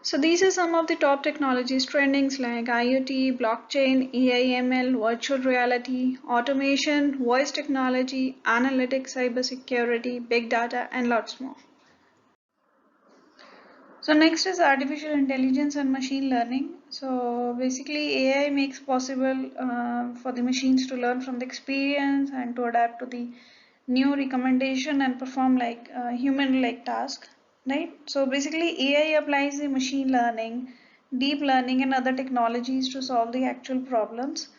So these are some of the top technologies trendings like IoT, blockchain, AI, ML, virtual reality, automation, voice technology, analytics, cybersecurity, big data, and lots more. So next is artificial intelligence and machine learning. So basically AI makes possible for the machines to learn from the experience and to adapt to the new recommendation and perform like human like task, right? So basically AI applies the machine learning, deep learning and other technologies to solve the actual problems.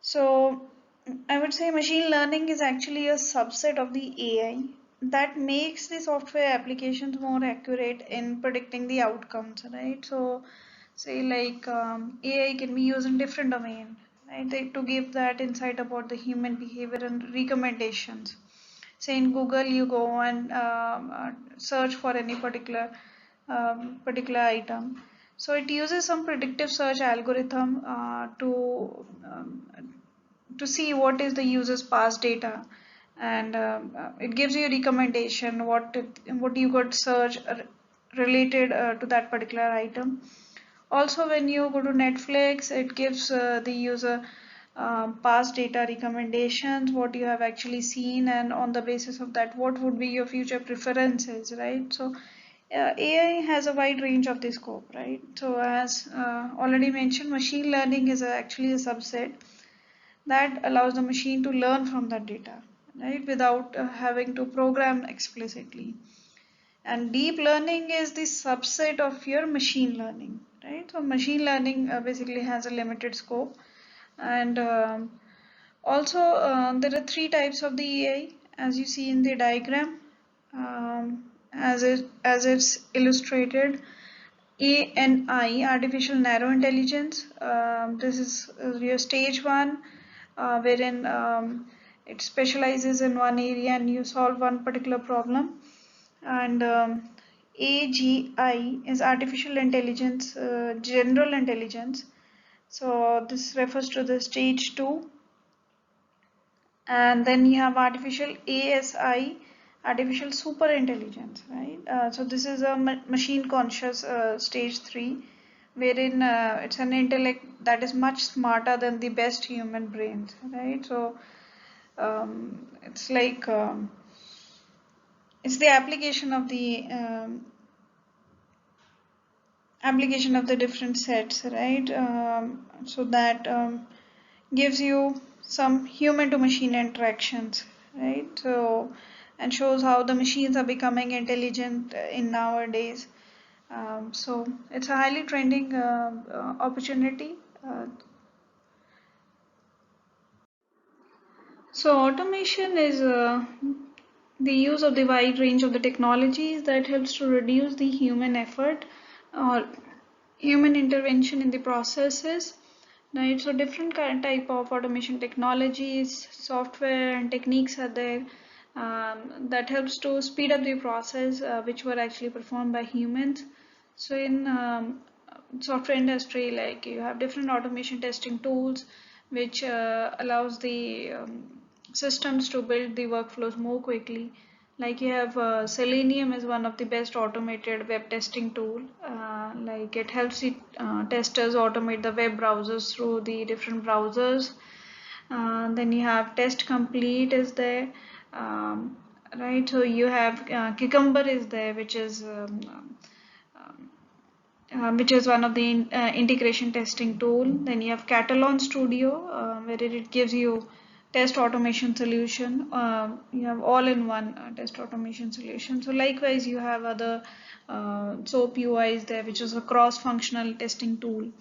So I would say machine learning is actually a subset of the AI that makes the software applications more accurate in predicting the outcomes, right? So say like AI can be used in different domain, right? To give that insight about the human behavior and recommendations. Say in Google you go and search for any particular item. So it uses some predictive search algorithm to see what is the user's past data, and it gives you a recommendation what you could search related to that particular item. Also when you go to Netflix, it gives the user past data recommendations, what you have actually seen, and on the basis of that what would be your future preferences, right? So AI has a wide range of the scope, right? So as already mentioned, machine learning is actually a subset that allows the machine to learn from that data, right, without having to program explicitly. And deep learning is the subset of your machine learning, right? So machine learning basically has a limited scope, and also there are three types of the AI as you see in the diagram, as it's illustrated. ANI, artificial narrow intelligence. This is your stage one, wherein it specializes in one area and you solve one particular problem. And AGI is artificial intelligence, general intelligence. So this refers to the stage two. And then you have artificial ASI, artificial super intelligence, right? So this is a machine conscious stage 3, wherein it's an intellect that is much smarter than the best human brains, right? So it's like it's the application of the different sets, right? So that gives you some human to machine interactions, right? So and shows how the machines are becoming intelligent in nowadays. So it's a highly trending opportunity. So automation is the use of the wide range of the technologies that helps to reduce the human effort or human intervention in the processes, right? So different type of automation technologies, software and techniques are there that helps to speed up the process which were actually performed by humans. So in software industry, like you have different automation testing tools which allows the systems to build the workflows more quickly. Like you have Selenium is one of the best automated web testing tool. Like it helps the testers automate the web browsers through the different browsers. Then you have Test Complete is there, right? So you have Cucumber is there, which is one of the integration testing tool. Then you have Catalan Studio, where it gives you test automation solution. You have all-in-one test automation solution. So likewise, you have other SOAP UIs there, which is a cross-functional testing tool.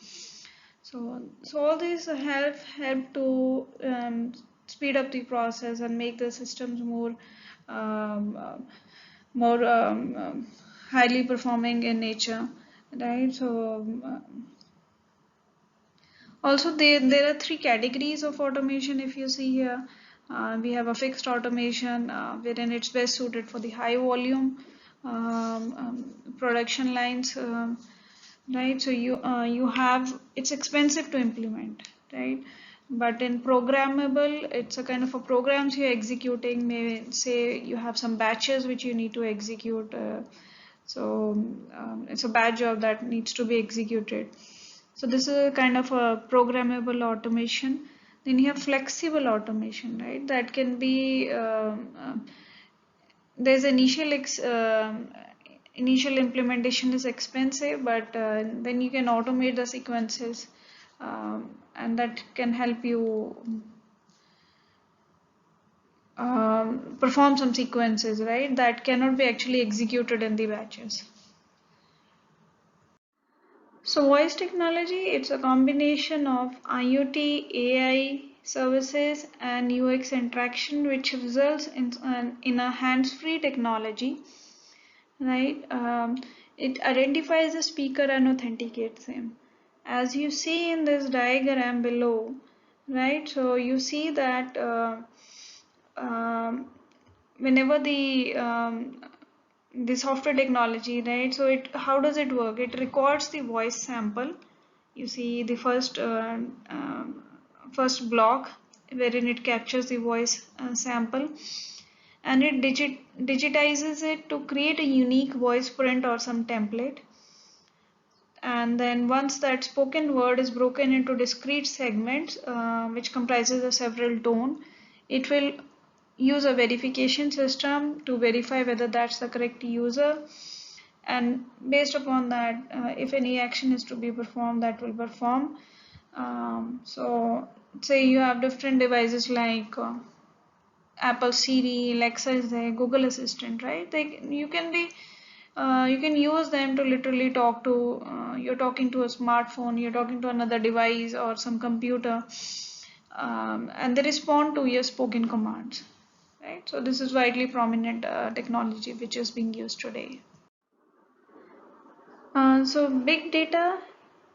So all these help to speed up the process and make the systems um, uh, more highly performing in nature, right? So also there are three categories of automation. If you see here, we have a fixed automation wherein it's best suited for the high volume production lines, right? So you have, it's expensive to implement, right? But in programmable, it's a kind of a programs you're executing. Maybe say you have some batches which you need to execute. So it's a batch job that needs to be executed. So this is a kind of a programmable automation. Then you have flexible automation, right? That can be there's initial implementation is expensive, but then you can automate the sequences, and that can help you perform some sequences, right? That cannot be actually executed in the batches. So voice technology, it's a combination of IoT, AI services and UX interaction which results in a hands-free technology, right? It identifies the speaker and authenticates him. As you see in this diagram below, right? So you see that whenever the software technology, right? So how does it work? It records the voice sample. You see the first block wherein it captures the voice sample, and it digitizes it to create a unique voice print or some template. And then once that spoken word is broken into discrete segments, which comprises of several tone, it will use a verification system to verify whether that's the correct user, and based upon that, if any action is to be performed, that will perform. So say you have different devices like Apple Siri, Alexa is there, Google Assistant, right? You can use them to literally talk to, you're talking to a smartphone, you're talking to another device or some computer, and they respond to your spoken commands, right? So this is widely prominent technology which is being used today. So big data,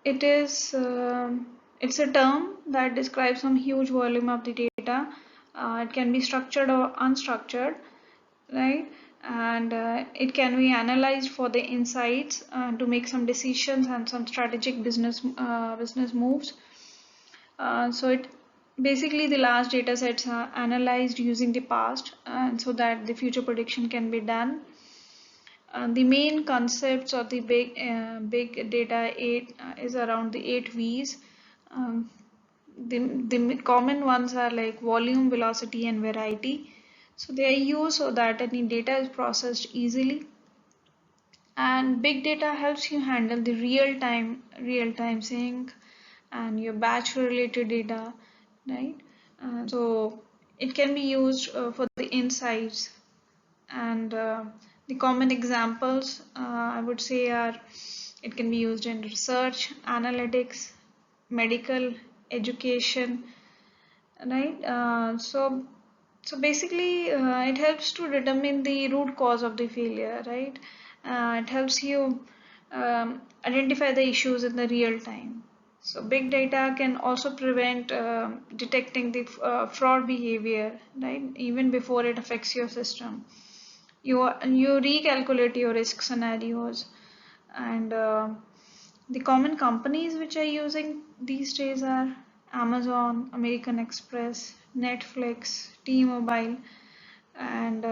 it is it's a term that describes some huge volume of the data. It can be structured or unstructured, right? And it can be analyzed for the insights to make some decisions and some strategic business moves. So it basically the large data sets are analyzed using the past, and so that the future prediction can be done. The main concepts of the big data is around the 8 V's. Um, the common ones are like volume, velocity, and variety. So they are used so that any data is processed easily. And big data helps you handle the real time sync and your batch related data, right? So it can be used for the insights, and the common examples I would say are, it can be used in research, analytics, medical, education, right? So basically it helps to determine the root cause of the failure, right? It helps you identify the issues in the real time. So big data can also prevent detecting the fraud behavior, right? Even before it affects your system. You recalculate your risk scenarios, and the common companies which are using these days are Amazon, American Express, Netflix, T-Mobile, and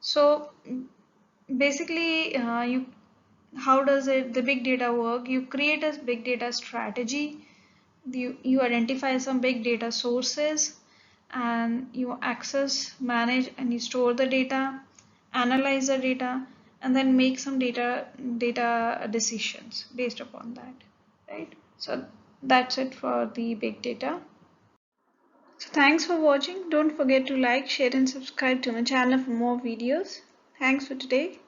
so basically you how does the big data work? You create a big data strategy, you identify some big data sources, and you access, manage, and you store the data, analyze the data, and then make some data decisions based upon that, right? So that's it for the big data. So thanks for watching. Don't forget to like, share, and subscribe to my channel for more videos. Thanks for today.